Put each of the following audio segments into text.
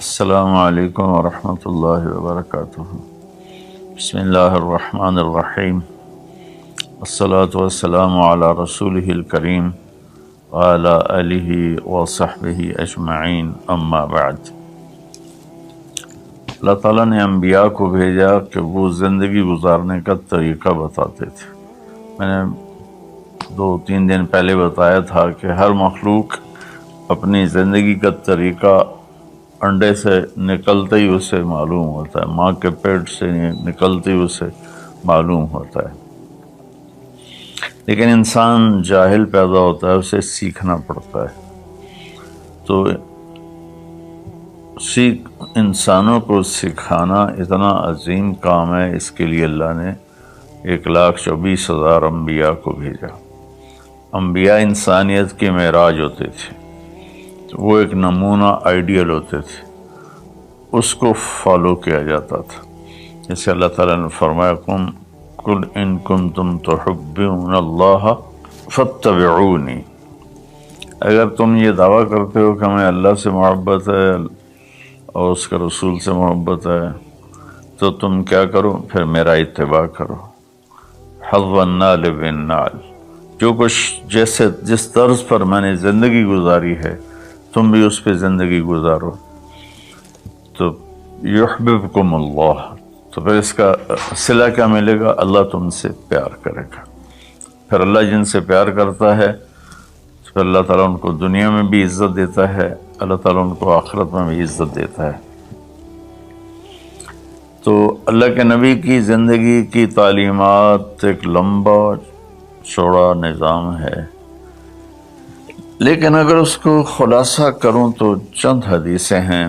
السلام علیکم ورحمۃ اللہ وبرکاتہ۔ بسم اللہ الرحمن الرحیم، والصلاة والسلام علی رسولہ الکریم وعلی آلہ وصحبہ اجمعین، اما بعد۔ اللہ تعالیٰ نے انبیاء کو بھیجا کہ وہ زندگی گزارنے کا طریقہ بتاتے تھے۔ میں نے 2-3 دن پہلے بتایا تھا کہ ہر مخلوق اپنی زندگی کا طریقہ انڈے سے نکلتے ہی اسے معلوم ہوتا ہے، ماں کے پیٹ سے نکلتے ہی اسے معلوم ہوتا ہے، لیکن انسان جاہل پیدا ہوتا ہے، اسے سیکھنا پڑتا ہے۔ تو انسانوں کو سکھانا اتنا عظیم کام ہے، اس کے لیے اللہ نے 1,24,000 انبیاء کو بھیجا۔ انبیاء انسانیت کے معراج ہوتے تھے، وہ ایک نمونہ آئیڈیل ہوتے تھے، اس کو فالو کیا جاتا تھا۔ جیسے اللہ تعالیٰ نے فرمایا قُلْ إِن كُنتُمْ تُحِبُّونَ اللَّهَ فَاتَّبِعُونِي، اگر تم یہ دعویٰ کرتے ہو کہ ہمیں اللہ سے محبت ہے اور اس کے رسول سے محبت ہے تو تم کیا کرو؟ پھر میرا اتباع کرو۔ حَظَّ النَّالِ بِالنَّالِ، جو کچھ جس طرز پر میں نے زندگی گزاری ہے تم بھی اس پہ زندگی گزارو، تو یحببکم اللہ، تو پھر اس کا صلہ کیا ملے گا؟ اللہ تم سے پیار کرے گا۔ پھر اللہ جن سے پیار کرتا ہے پھر اللہ تعالیٰ ان کو دنیا میں بھی عزت دیتا ہے، اللہ تعالیٰ ان کو آخرت میں بھی عزت دیتا ہے۔ تو اللہ کے نبی کی زندگی کی تعلیمات ایک لمبا چوڑا نظام ہے، لیکن اگر اس کو خلاصہ کروں تو چند حدیثیں ہیں۔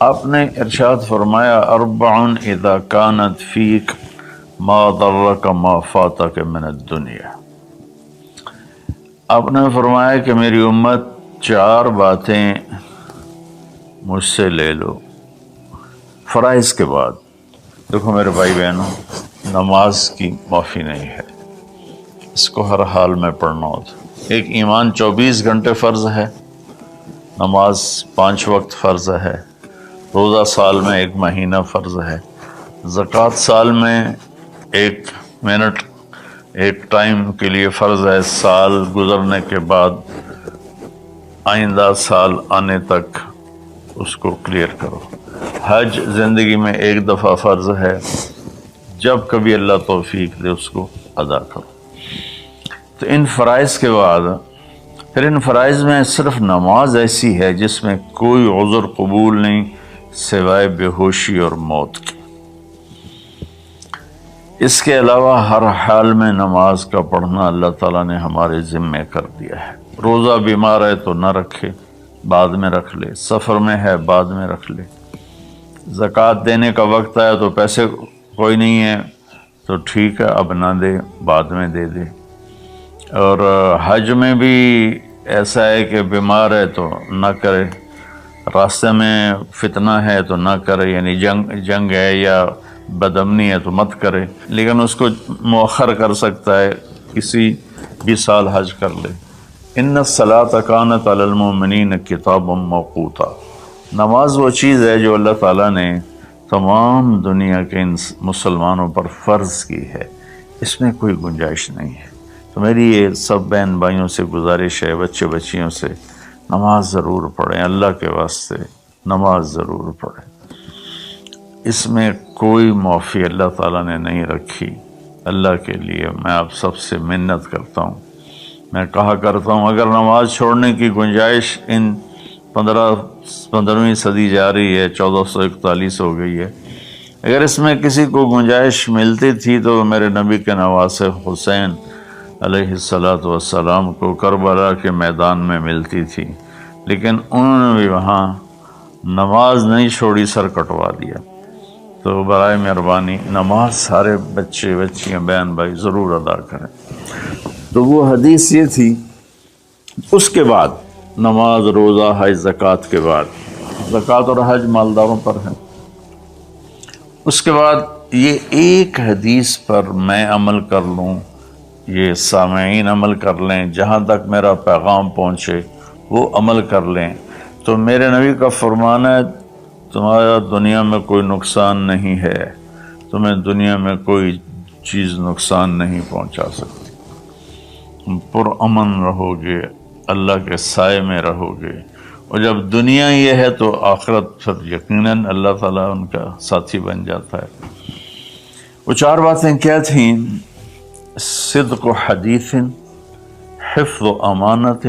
آپ نے ارشاد فرمایا اربع اذا كانت فیک ما ضرک ما فاتک من الدنیا۔ آپ نے فرمایا کہ میری امت 4 باتیں مجھ سے لے لو فرائض کے بعد۔ دیکھو میرے بھائی بہنوں، نماز کی معافی نہیں ہے، اس کو ہر حال میں پڑھنا ہوتا۔ ایک ایمان 24 گھنٹے فرض ہے، نماز 5 وقت فرض ہے، روزہ سال میں 1 مہینہ فرض ہے، زکوٰۃ سال میں 1 منٹ 1 ٹائم کے لیے فرض ہے، سال گزرنے کے بعد آئندہ سال آنے تک اس کو کلیئر کرو۔ حج زندگی میں 1 دفعہ فرض ہے، جب کبھی اللہ توفیق دے اس کو ادا کرو۔ تو ان فرائض کے بعد پھر ان فرائض میں صرف نماز ایسی ہے جس میں کوئی عذر قبول نہیں سوائے بے ہوشی اور موت کی۔ اس کے علاوہ ہر حال میں نماز کا پڑھنا اللہ تعالیٰ نے ہمارے ذمے کر دیا ہے۔ روزہ بیمار ہے تو نہ رکھے، بعد میں رکھ لے، سفر میں ہے بعد میں رکھ لے، زکوٰۃ دینے کا وقت آیا تو پیسے کوئی نہیں ہے تو ٹھیک ہے اب نہ دے، بعد میں دے دے۔ اور حج میں بھی ایسا ہے کہ بیمار ہے تو نہ کرے، راستے میں فتنہ ہے تو نہ کرے، یعنی جنگ ہے یا بدامنی ہے تو مت کرے، لیکن اس کو مؤخر کر سکتا ہے، کسی بھی سال حج کر لے۔ ان الصلاۃ کانت علی المؤمنین کتابا موقوتا، نماز وہ چیز ہے جو اللہ تعالیٰ نے تمام دنیا کے مسلمانوں پر فرض کی ہے، اس میں کوئی گنجائش نہیں ہے۔ تو میری یہ سب بہن بھائیوں سے گزارش ہے، بچے بچیوں سے، نماز ضرور پڑھیں، اللہ کے واسطے نماز ضرور پڑھیں۔ اس میں کوئی معافی اللہ تعالیٰ نے نہیں رکھی۔ اللہ کے لیے میں آپ سب سے منت کرتا ہوں، میں کہا کرتا ہوں اگر نماز چھوڑنے کی گنجائش ان 15ویں صدی جا رہی ہے، 1441 ہو گئی ہے، اگر اس میں کسی کو گنجائش ملتی تھی تو میرے نبی کے نواسے حسین علیہ السلام کو کربلا کے میدان میں ملتی تھی، لیکن انہوں نے بھی وہاں نماز نہیں چھوڑی، سر کٹوا دیا۔ تو برائے مہربانی نماز سارے بچے بچیاں بہن بھائی ضرور ادا کریں۔ تو وہ حدیث یہ تھی۔ اس کے بعد نماز، روزہ، حج، زکوٰۃ کے بعد، زکوٰۃ اور حج مالداروں پر ہے۔ اس کے بعد یہ ایک حدیث پر میں عمل کر لوں، یہ سامعین عمل کر لیں، جہاں تک میرا پیغام پہنچے وہ عمل کر لیں، تو میرے نبی کا فرمان ہے تمہارا دنیا میں کوئی نقصان نہیں ہے، تمہیں دنیا میں کوئی چیز نقصان نہیں پہنچا سکتی، تم پرامن رہو گے، اللہ کے سائے میں رہو گے، اور جب دنیا یہ ہے تو آخرت پھر یقیناً اللہ تعالیٰ ان کا ساتھی بن جاتا ہے۔ وہ 4 باتیں کیا تھیں؟ صدق و حدیث، حفظ و امانت،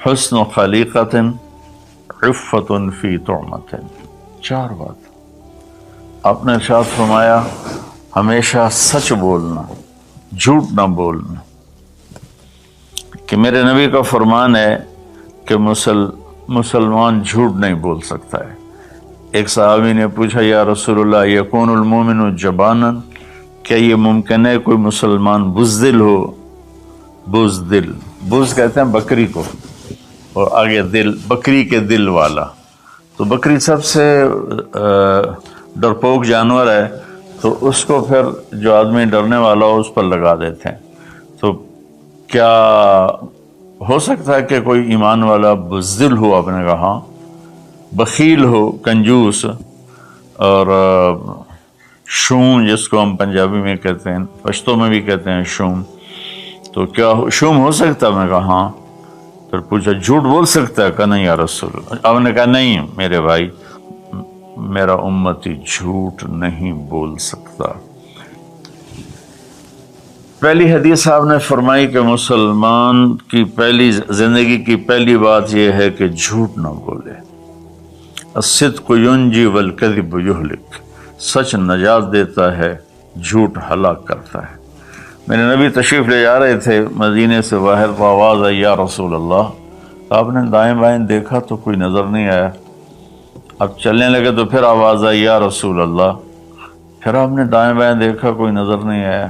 حسن و خلیقت، عفت فی طعمت۔ 4 بات آپ نے ارشاد فرمایا ہمیشہ سچ بولنا، جھوٹ نہ بولنا، کہ میرے نبی کا فرمان ہے کہ مسلمان جھوٹ نہیں بول سکتا ہے۔ ایک صحابی نے پوچھا یا رسول اللہ یکون المومن جبانا، کیا یہ ممکن ہے کوئی مسلمان بزدل ہو؟ بزدل، بز کہتے ہیں بکری کو، اور آگے دل، بکری کے دل والا۔ تو بکری سب سے ڈرپوک جانور ہے، تو اس کو پھر جو آدمی ڈرنے والا ہو اس پر لگا دیتے ہیں۔ تو کیا ہو سکتا ہے کہ کوئی ایمان والا بزدل ہو؟ آپ نے کہا ہاں، بخیل ہو، کنجوس، اور شوم جس کو ہم پنجابی میں کہتے ہیں، پشتو میں بھی کہتے ہیں شوم، تو کیا شوم ہو سکتا ہے؟ میں کہا ہاں۔ پھر پوچھا جھوٹ بول سکتا ہے؟ کہا نہیں یا رسول اللہ۔ آپ نے کہا نہیں میرے بھائی، میرا امتی جھوٹ نہیں بول سکتا۔ پہلی حدیث آپ نے فرمائی کہ مسلمان کی پہلی زندگی کی پہلی بات یہ ہے کہ جھوٹ نہ بولے۔ الصدق ینجی والکذب یہلک، سچ نجات دیتا ہے، جھوٹ ہلاک کرتا ہے۔ میرے نبی تشریف لے جا رہے تھے مدینے سے باہر، تو آواز آئی یا رسول اللہ۔ آپ نے دائیں بائیں دیکھا تو کوئی نظر نہیں آیا۔ اب چلنے لگے تو پھر آواز آئی یا رسول اللہ۔ پھر آپ نے دائیں بائیں دیکھا، کوئی نظر نہیں آیا۔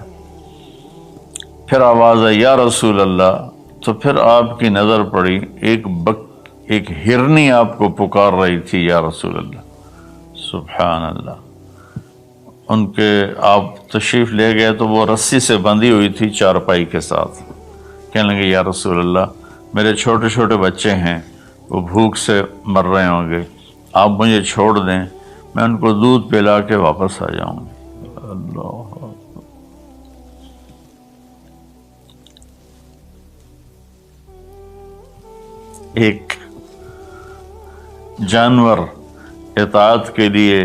پھر آواز آئی یا رسول اللہ، تو پھر آپ کی نظر پڑی، ایک ہرنی آپ کو پکار رہی تھی یا رسول اللہ۔ سبحان اللہ۔ ان کے آپ تشریف لے گئے تو وہ رسی سے بندھی ہوئی تھی چارپائی کے ساتھ۔ کہنے لگے یا رسول اللہ میرے چھوٹے چھوٹے بچے ہیں، وہ بھوک سے مر رہے ہوں گے، آپ مجھے چھوڑ دیں، میں ان کو دودھ پلا کے واپس آ جاؤں گی۔ اللہ، ایک جانور اطاعت کے لیے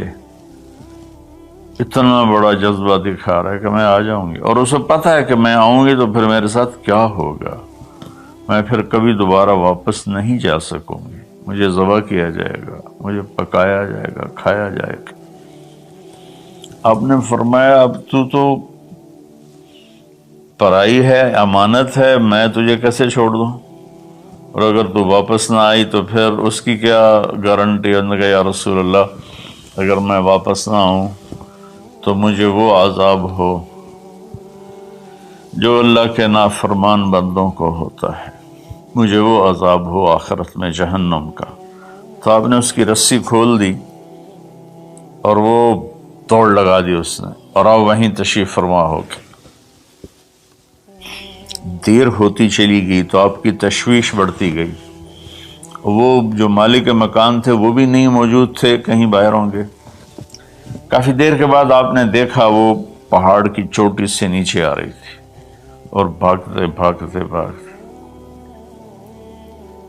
اتنا بڑا جذبہ دکھا رہا ہے کہ میں آ جاؤں گی، اور اسے پتہ ہے کہ میں آؤں گی تو پھر میرے ساتھ کیا ہوگا، میں پھر کبھی دوبارہ واپس نہیں جا سکوں گی، مجھے ذبح کیا جائے گا، مجھے پکایا جائے گا، کھایا جائے گا۔ آپ نے فرمایا اب تو پرائی ہے، امانت ہے، میں تجھے کیسے چھوڑ دوں، اور اگر تو واپس نہ آئی تو پھر اس کی کیا گارنٹی؟ انہوں نے کہا یا رسول اللہ اگر میں واپس نہ آؤں تو مجھے وہ عذاب ہو جو اللہ کے نافرمان بندوں کو ہوتا ہے، مجھے وہ عذاب ہو آخرت میں جہنم کا۔ تو آپ نے اس کی رسی کھول دی اور وہ دوڑ لگا دی اس نے، اور آپ وہیں تشریف فرما ہو کے دیر ہوتی چلی گئی تو آپ کی تشویش بڑھتی گئی۔ وہ جو مالک مکان تھے وہ بھی نہیں موجود تھے، کہیں باہر ہوں گے۔ کافی دیر کے بعد آپ نے دیکھا وہ پہاڑ کی چوٹی سے نیچے آ رہی تھی، اور بھاگتے بھاگتے بھاگتے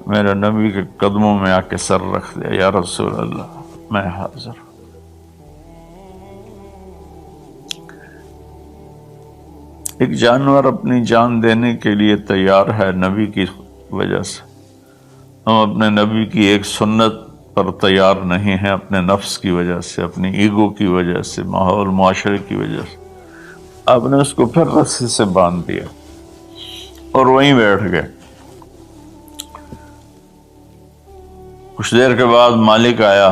میرے نبی کے قدموں میں آ کے سر رکھ دیا، یا رسول اللہ میں حاضر ہوں۔ ایک جانور اپنی جان دینے کے لیے تیار ہے نبی کی وجہ سے، ہم اپنے نبی کی ایک سنت پر تیار نہیں ہیں، اپنے نفس کی وجہ سے، اپنی ایگو کی وجہ سے، ماحول معاشرے کی وجہ سے۔ آپ نے اس کو پھر رسی سے باندھ دیا اور وہیں بیٹھ گئے۔ کچھ دیر کے بعد مالک آیا،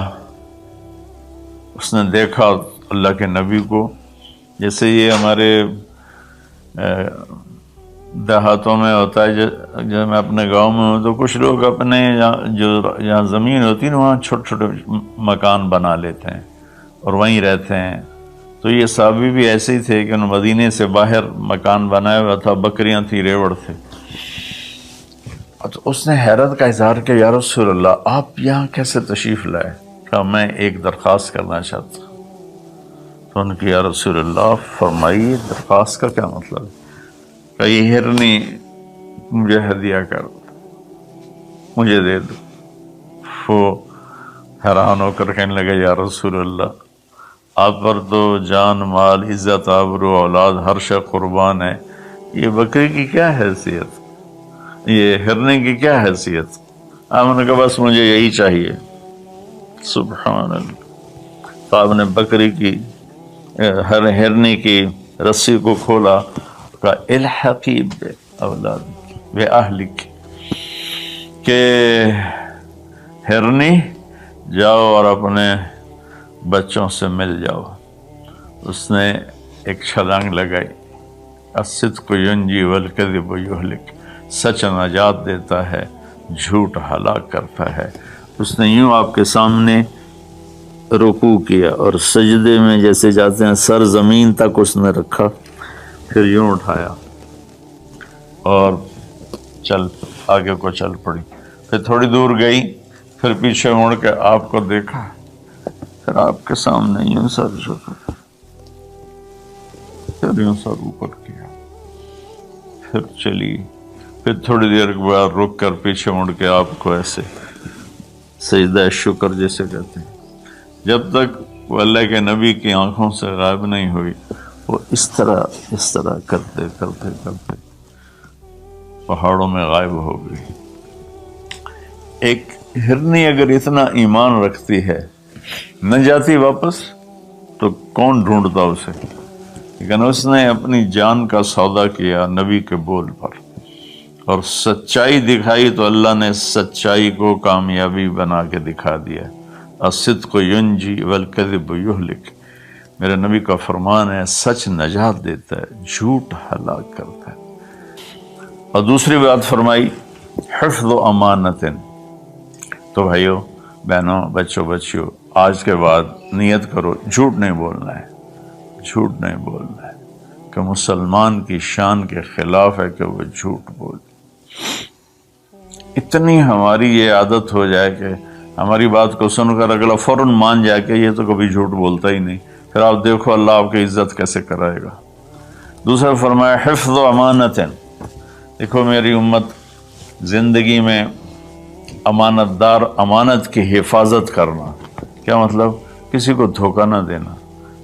اس نے دیکھا اللہ کے نبی کو، جیسے یہ ہمارے دیہاتوں میں ہوتا ہے، جب میں اپنے گاؤں میں ہوں تو کچھ لوگ اپنے جہاں زمین ہوتی ہے نا وہاں چھوٹے چھوٹے مکان بنا لیتے ہیں اور وہیں رہتے ہیں۔ تو یہ صحابی بھی ایسے ہی تھے کہ انہوں مدینے سے باہر مکان بنایا ہوا تھا، بکریاں تھی، ریوڑ تھے۔ تو اس نے حیرت کا اظہار کیا، یا رسول اللہ آپ یہاں کیسے تشریف لائے؟ کہا میں ایک درخواست کرنا چاہتا ہوں۔ تو ان کی یا رسول اللہ فرمائیے درخواست کا کیا مطلب ہے؟ کہ یہ ہرنی مجھے ہدیہ کر دو، مجھے دے دو۔ وہ حیران ہو کر کہنے لگے یا رسول اللہ آپ پر تو جان مال عزت آبرو اولاد ہر شے قربان ہے، یہ بکری کی کیا حیثیت، یہ ہرنے کی کیا حیثیت؟ آپ نے کہا بس مجھے یہی چاہیے۔ سبحان اللہ۔ تو آپ نے بکری کی ہرنے کی رسی کو کھولا، کہا الحقی بے اولاد بے اہلک، کہ ہرنی جاؤ اور اپنے بچوں سے مل جاؤ۔ اس نے ایک چھلانگ لگائی، الصدق ینجی والکذب یہلک، سچ نجات دیتا ہے، جھوٹ ہلاک کرتا ہے۔ اس نے یوں آپ کے سامنے رکوع کیا اور سجدے میں جیسے جاتے ہیں سر زمین تک اس نے رکھا، پھر یوں اٹھایا اور آگے کو چل پڑی۔ پھر تھوڑی دور گئی، پھر پیچھے مڑ کے آپ کو دیکھا، پھر آپ کے سامنے یوں سر جھکا، پھر یوں سر اوپر کیا، پھر چلی، پھر تھوڑی دیر کے بعد رک کر پیچھے مڑ کے آپ کو ایسے سجدہ شکر جیسے کہتے ہیں، جب تک وہ اللہ کے نبی کی آنکھوں سے غائب نہیں ہوئی، وہ اس طرح کرتے کرتے کرتے پہاڑوں میں غائب ہو گئی۔ ایک ہرنی اگر اتنا ایمان رکھتی ہے نہ جاتی واپس تو کون ڈھونڈتا اسے؟ لیکن اس نے اپنی جان کا سودا کیا نبی کے بول پر اور سچائی دکھائی، تو اللہ نے سچائی کو کامیابی بنا کے دکھا دیا۔ الصدق ینجی والکذب یہلک، میرے نبی کا فرمان ہے سچ نجات دیتا ہے، جھوٹ ہلاک کرتا ہے۔ اور دوسری بات فرمائی حفظ امانت۔ تو بھائیو بہنوں بچوں بچیوں، آج کے بعد نیت کرو جھوٹ نہیں بولنا ہے، جھوٹ نہیں بولنا ہے، کہ مسلمان کی شان کے خلاف ہے کہ وہ جھوٹ بولے۔ اتنی ہماری یہ عادت ہو جائے کہ ہماری بات کو سن کر اگلا فوراً مان جائے کہ یہ تو کبھی جھوٹ بولتا ہی نہیں، پھر آپ دیکھو اللہ آپ کی عزت کیسے کرائے گا۔ دوسرا فرمایا حفظ امانت۔ دیکھو میری امت زندگی میں امانت دار، امانت کی حفاظت کرنا، کیا مطلب؟ کسی کو دھوکہ نہ دینا،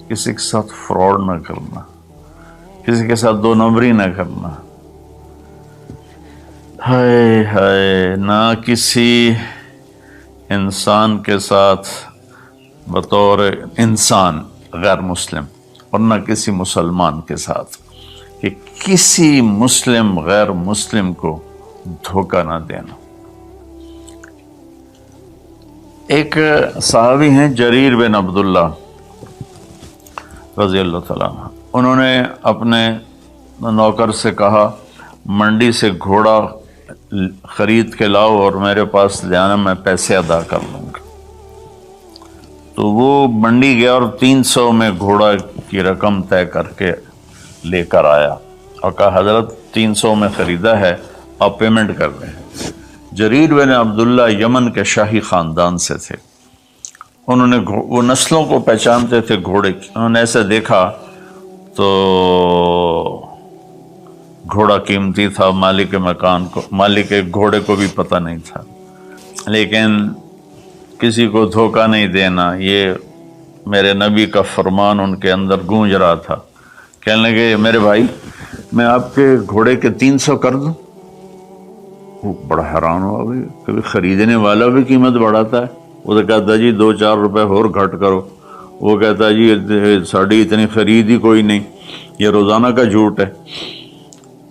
کسی کے ساتھ فراڈ نہ کرنا، کسی کے ساتھ دو نمبری نہ کرنا، ہائے ہائے، نہ کسی انسان کے ساتھ بطور انسان غیر مسلم، اور نہ کسی مسلمان کے ساتھ، کہ کسی مسلم غیر مسلم کو دھوکہ نہ دینا۔ ایک صحابی ہیں جریر بن عبداللہ رضی اللہ تعالیٰ عنہ، انہوں نے اپنے نوکر سے کہا منڈی سے گھوڑا خرید کے لاؤ اور میرے پاس لے آنا، میں پیسے ادا کر لوں گا۔ تو وہ منڈی گیا اور 300 میں گھوڑا کی رقم طے کر کے لے کر آیا اور کہا حضرت 300 میں خریدا ہے، آپ پیمنٹ کر دیں۔ جریر بن عبداللہ یمن کے شاہی خاندان سے تھے، انہوں نے وہ نسلوں کو پہچانتے تھے گھوڑے کی، انہوں نے ایسے دیکھا تو گھوڑا قیمتی تھا، مالک مکان کو، مالک گھوڑے کو بھی پتہ نہیں تھا، لیکن کسی کو دھوکہ نہیں دینا، یہ میرے نبی کا فرمان ان کے اندر گونج رہا تھا۔ کہنے لگے میرے بھائی میں آپ کے گھوڑے کے 300 کر دوں؟ وہ بڑا حیران ہوا، بھائی کبھی خریدنے والا بھی قیمت بڑھاتا ہے، وہ تو کہتا جی 2-4 روپے اور گھٹ کرو، وہ کہتا جی ساڑھی اتنی خرید ہی کوئی نہیں، یہ روزانہ کا جھوٹ ہے۔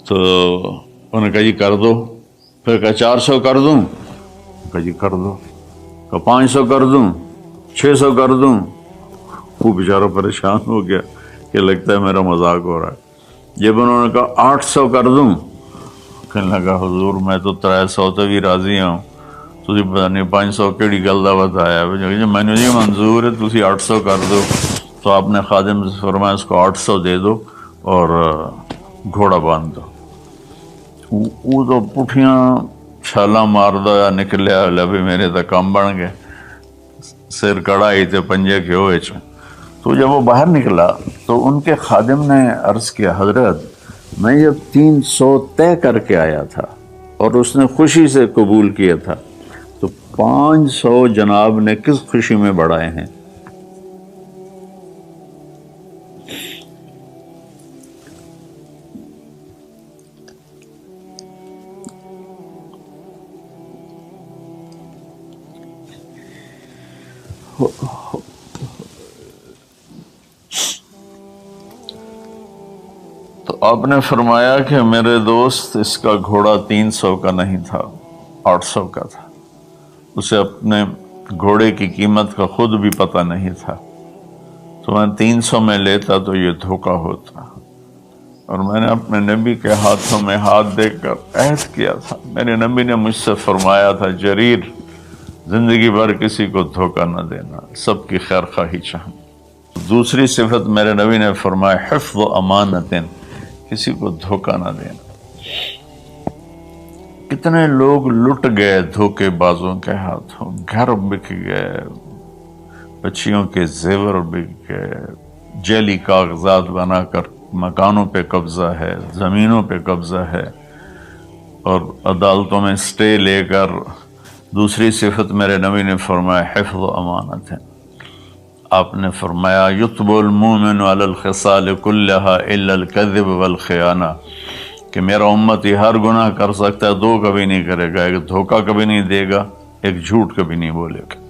تو انہوں نے کہا جی کر دو، پھر کہا 400 کر دوں، کہا جی کر دو، کہا 500 کر دوں، 600 کر دوں۔ وہ بیچارہ پریشان ہو گیا کہ لگتا ہے میرا مذاق ہو رہا ہے۔ جب انہوں نے کہا 800 کر دوں، کہنے لگا حضور میں تو 300 تے بھی راضی ہوں، تسی پتہ نہیں 500 کیڑی گل دا بتایا، میں نے یہ منظور ہے تسی 800 کر دو۔ تو آپ نے خادم سے فرمایا اس کو 800 دے دو اور گھوڑا باندھ دو۔ وہ تو پٹھیاں چھالا مار دو یا نکلیا لبھی میرے تو کام بن گئے، سر کڑائی تے پنجے کے ہوئے چوں۔ تو جب وہ باہر نکلا تو ان کے خادم نے عرض کیا حضرت میں جب 300 طے کر کے آیا تھا اور اس نے خوشی سے قبول کیا تھا تو 500 جناب نے کس خوشی میں بڑھائے ہیں؟ تو آپ نے فرمایا کہ میرے دوست اس کا گھوڑا 300 کا نہیں تھا، 800 کا تھا، اسے اپنے گھوڑے کی قیمت کا خود بھی پتہ نہیں تھا، تو میں 300 میں لیتا تو یہ دھوکہ ہوتا، اور میں نے اپنے نبی کے ہاتھوں میں ہاتھ دے کر عہد کیا تھا، میرے نبی نے مجھ سے فرمایا تھا جریر زندگی بھر کسی کو دھوکہ نہ دینا، سب کی خیر خواہی چاہنا۔ دوسری صفت میرے نبی نے فرمایا حفظ و امانت، کسی کو دھوکہ نہ دینا۔ کتنے لوگ لٹ گئے دھوکے بازوں کے ہاتھوں، گھر بک گئے، بچیوں کے زیور بک گئے، جعلی کاغذات بنا کر مکانوں پہ قبضہ ہے، زمینوں پہ قبضہ ہے، اور عدالتوں میں سٹے لے کر۔ دوسری صفت میرے نبی نے فرمایا حفظ و امانت ہے۔ آپ نے فرمایا یتب المومن علی الخصال کلہا الا الکذب والخیانہ، کہ میرا امتی ہر گناہ کر سکتا ہے، 2 کبھی نہیں کرے گا، ایک دھوکہ کبھی نہیں دے گا، ایک جھوٹ کبھی نہیں بولے گا۔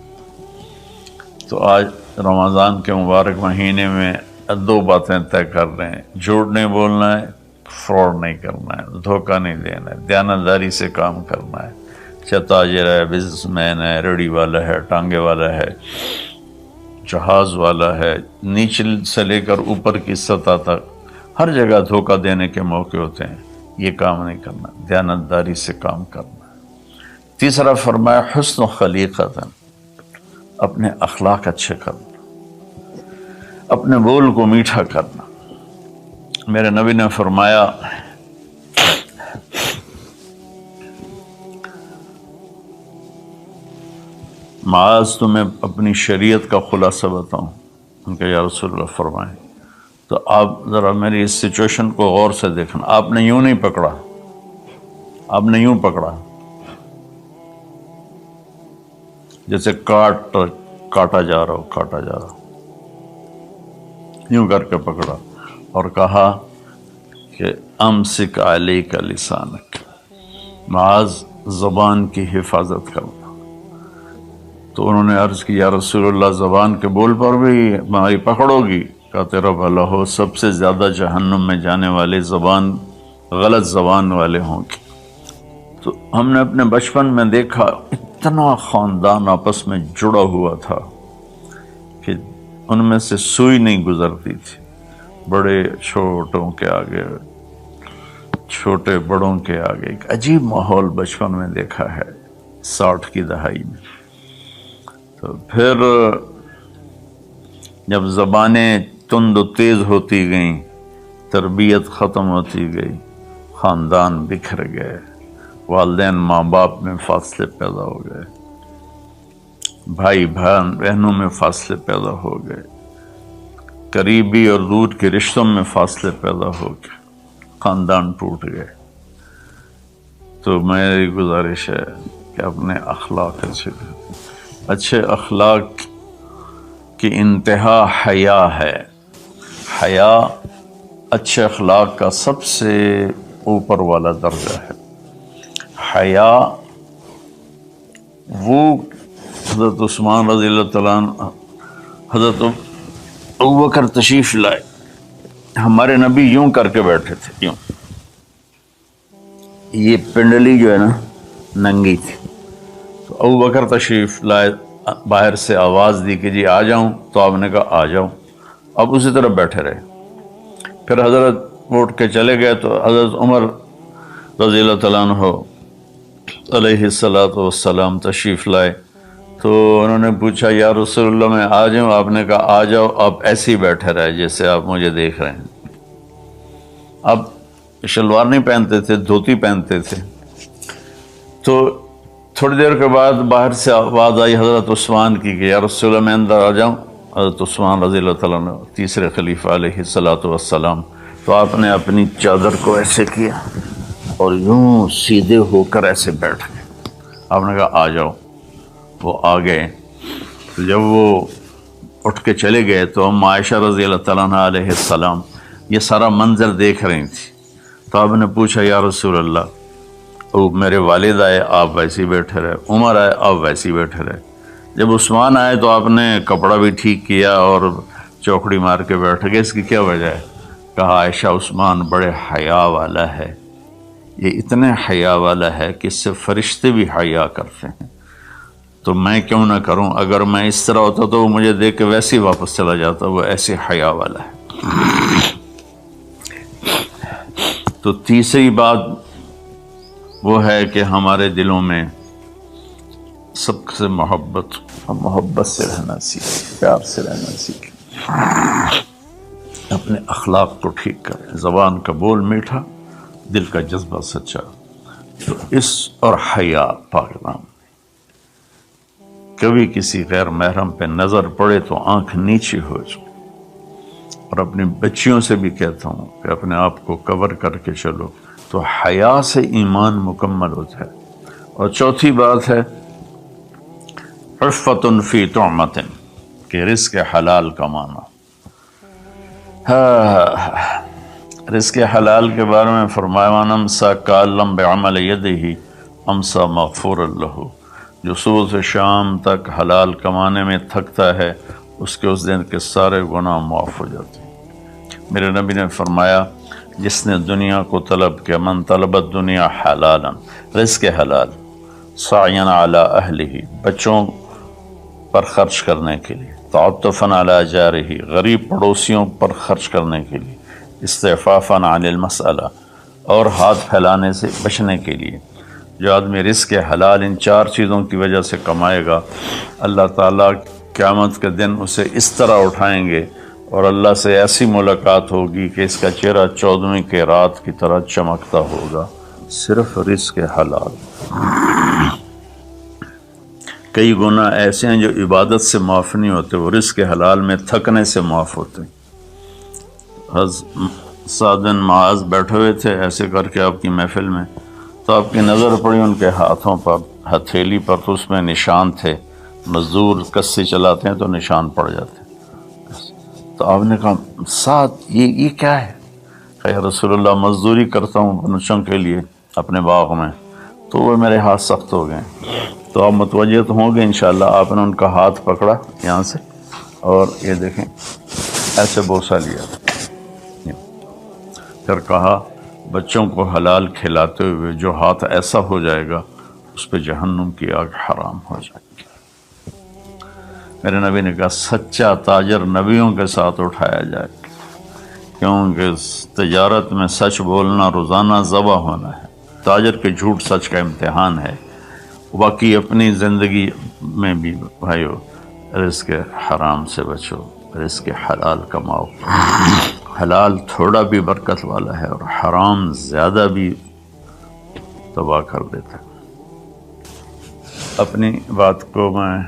تو آج رمضان کے مبارک مہینے میں 2 باتیں طے کر رہے ہیں، جھوٹ نہیں بولنا ہے، فراڈ نہیں کرنا ہے، دھوکہ نہیں دینا ہے، دیانتداری سے کام کرنا ہے، چاہے تاجر ہے، بزنس مین ہے، ریڑھی والا ہے، ٹانگے والا ہے، جہاز والا ہے، نیچے سے لے کر اوپر کی سطح تک ہر جگہ دھوکہ دینے کے موقع ہوتے ہیں، یہ کام نہیں کرنا، دیانتداری سے کام کرنا۔ تیسرا فرمایا حسن خلیقت، اپنے اخلاق اچھے کرنا، اپنے بول کو میٹھا کرنا۔ میرے نبی نے فرمایا معاذ تمہیں اپنی شریعت کا خلاصہ بتاؤں؟ ان کا یا رسول اللہ فرمائیں۔ تو آپ ذرا میری اس سچویشن کو غور سے دیکھنا، آپ نے یوں نہیں پکڑا، آپ نے یوں پکڑا جیسے کاٹا جا رہا ہو، کاٹا جا رہا ہو، یوں کر کے پکڑا اور کہا کہ امسک علیک لسانک، معاذ زبان کی حفاظت کرنا۔ تو انہوں نے عرض کی یا رسول اللہ زبان کے بول پر بھی ہماری پکڑو گی؟ کہا تیرا بھلا ہو، سب سے زیادہ جہنم میں جانے والے غلط زبان والے ہوں گے۔ تو ہم نے اپنے بچپن میں دیکھا اتنا خاندان آپس میں جڑا ہوا تھا کہ ان میں سے سوئی نہیں گزرتی تھی، بڑے چھوٹوں کے آگے، چھوٹے بڑوں کے آگے، ایک عجیب ماحول بچپن میں دیکھا ہے 60 کی دہائی میں۔ تو پھر جب زبانیں تند و تیز ہوتی گئیں، تربیت ختم ہوتی گئی، خاندان بکھر گئے، والدین ماں باپ میں فاصلے پیدا ہو گئے، بھائی بہنوں میں فاصلے پیدا ہو گئے، قریبی اور دور کے رشتوں میں فاصلے پیدا ہو گئے، خاندان ٹوٹ گئے۔ تو میری گزارش ہے کہ اپنے اخلاق اچھے اخلاق کی انتہا حیا ہے۔ حیا اچھے اخلاق کا سب سے اوپر والا درجہ ہے۔ حیا وہ حضرت عثمان رضی اللہ تعالیٰ عنہ، حضرت ابوبکر تشریف لائے، ہمارے نبی یوں کر کے بیٹھے تھے، یوں، یہ پنڈلی جو ہے نا ننگی تھی، تو ابوبکر تشریف لائے، باہر سے آواز دی کہ جی آ جاؤں، تو آپ نے کہا آ جاؤ، اب اسی طرح بیٹھے رہے۔ پھر حضرت اٹھ کے چلے گئے تو حضرت عمر رضی اللہ تعالیٰ عنہ علیہ السلام تشریف لائے، تو انہوں نے پوچھا یا رسول اللہ میں آ جاؤں؟ آپ نے کہا آ جاؤ، آپ ایسے ہی بیٹھے رہے جیسے آپ مجھے دیکھ رہے ہیں۔ آپ شلوار نہیں پہنتے تھے، دھوتی پہنتے تھے، تو تھوڑی دیر کے بعد باہر سے آواز آئی حضرت عثمان کی کہ یا رسول اللہ میں اندر آ جاؤں؟ حضرت عثمان رضی اللہ تعالیٰ عنہ تیسرے خلیفہ علیہ الصلوۃ والسلام، تو آپ نے اپنی چادر کو ایسے کیا اور یوں سیدھے ہو کر ایسے بیٹھ گئے۔ آپ نے کہا آ جاؤ۔ وہ آ گئے۔ جب وہ اٹھ کے چلے گئے تو ہم عائشہ رضی اللہ تعالیٰ عنہ علیہ السلام یہ سارا منظر دیکھ رہی تھی۔ تو آپ نے پوچھا یا رسول اللہ، وہ میرے والد آئے آپ ویسے ہی بیٹھے رہے، عمر آئے آپ ویسے ہی بیٹھے رہے، جب عثمان آئے تو آپ نے کپڑا بھی ٹھیک کیا اور چوکڑی مار کے بیٹھ گئے، اس کی کیا وجہ ہے؟ کہا عائشہ عثمان بڑے حیا والا ہے، یہ اتنے حیا والا ہے کہ اس سے فرشتے بھی حیا کرتے ہیں، تو میں کیوں نہ کروں؟ اگر میں اس طرح ہوتا تو وہ مجھے دیکھ کے ویسے ہی واپس چلا جاتا، وہ ایسے حیا والا ہے۔ تو تیسری بات وہ ہے کہ ہمارے دلوں میں سب سے محبت سے رہنا سیکھیں، پیار سے رہنا سیکھیں، اپنے اخلاق کو ٹھیک کریں، زبان کا بول میٹھا، دل کا جذبہ سچا، تو اس اور حیا پاک نام۔ کبھی کسی غیر محرم پہ نظر پڑے تو آنکھ نیچی ہو جائے، اور اپنی بچیوں سے بھی کہتا ہوں کہ اپنے آپ کو کور کر کے چلو، تو حیا سے ایمان مکمل ہوتا ہے۔ اور چوتھی بات ہے عفت فی طعمۃ، کہ رزق حلال کمانا۔ رزق حلال کے بارے میں فرمایا من امسا کالم بعمل یدہ امسا مغفور لہ، جو صبح سے شام تک حلال کمانے میں تھکتا ہے اس کے اس دن کے سارے گناہ معاف ہو جاتے ہیں۔ میرے نبی نے فرمایا جس نے دنیا کو طلب کیا، من طلب الدنیا حلالا، رزق حلال، سعیا علی اہلہ، بچوں پر خرچ کرنے کے لیے، تعطفا علی جارہ، غریب پڑوسیوں پر خرچ کرنے کے لیے، استعفافا عن المسألہ، اور ہاتھ پھیلانے سے بچنے کے لیے۔ جو آدمی رزق حلال ان چار چیزوں کی وجہ سے کمائے گا، اللہ تعالیٰ قیامت کے دن اسے اس طرح اٹھائیں گے اور اللہ سے ایسی ملاقات ہوگی کہ اس کا چہرہ 14ویں کی رات کی طرح چمکتا ہوگا، صرف رزق حلال۔ کئی گناہ ایسے ہیں جو عبادت سے معاف نہیں ہوتے، وہ رزق حلال میں تھکنے سے معاف ہوتے۔ سعد بن معاذ بیٹھے ہوئے تھے ایسے کر کے آپ کی محفل میں، تو آپ کی نظر پڑی ان کے ہاتھوں پر، ہتھیلی پر، تو اس میں نشان تھے، مزدور کسی چلاتے ہیں تو نشان پڑ جاتے ہیں۔ تو آپ نے کہا سعد یہ کیا ہے؟ کہ یا رسول اللہ مزدوری کرتا ہوں بچوں کے لیے اپنے باغ میں، تو وہ میرے ہاتھ سخت ہو گئے۔ تو آپ متوجہ تو ہوں گے انشاءاللہ۔ آپ نے ان کا ہاتھ پکڑا یہاں سے اور یہ دیکھیں ایسے بوسہ لیا، پھر کہا بچوں کو حلال کھلاتے ہوئے جو ہاتھ ایسا ہو جائے گا اس پہ جہنم کی آگ حرام ہو جائے گی۔ میرے نبی نے کہا سچا تاجر نبیوں کے ساتھ اٹھایا جائے، کیونکہ تجارت میں سچ بولنا روزانہ ذبح ہونا ہے، تاجر کے جھوٹ سچ کا امتحان ہے۔ باقی اپنی زندگی میں بھی بھائیو رزق حرام سے بچو، رزق حلال کماؤ۔ حلال تھوڑا بھی برکت والا ہے اور حرام زیادہ بھی تباہ کر دیتا ہے۔ اپنی بات کو میں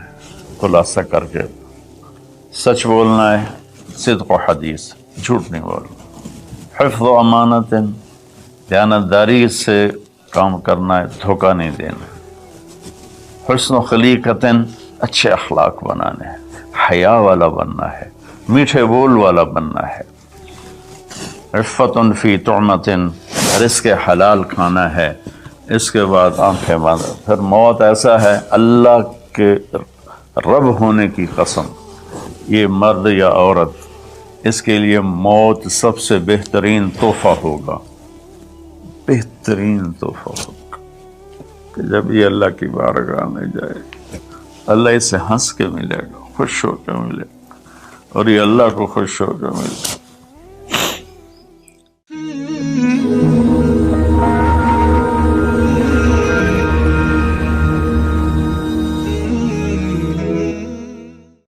خلاصہ کر کے، سچ بولنا ہے، صدق و حدیث، جھوٹ نہیں بولنا، حفظ و امانت، دیانتداری سے کام کرنا ہے، دھوکہ نہیں دینا، حسن و خلیقت، اچھے اخلاق بنانے ہیں، حیا والا بننا ہے، میٹھے بول والا بننا ہے، عفت فی طعمت، رزق حلال کھانا ہے۔ اس کے بعد آنکھیں باندھو، پھر موت ایسا ہے اللہ کے رب ہونے کی قسم، یہ مرد یا عورت، اس کے لیے موت سب سے بہترین تحفہ ہوگا، بہترین تحفہ ہوگا کہ جب یہ اللہ کی بارگاہ میں جائے، اللہ اسے ہنس کے ملے گا، خوش ہو کے ملے گا، اور یہ اللہ کو خوش ہو کے ملے گا۔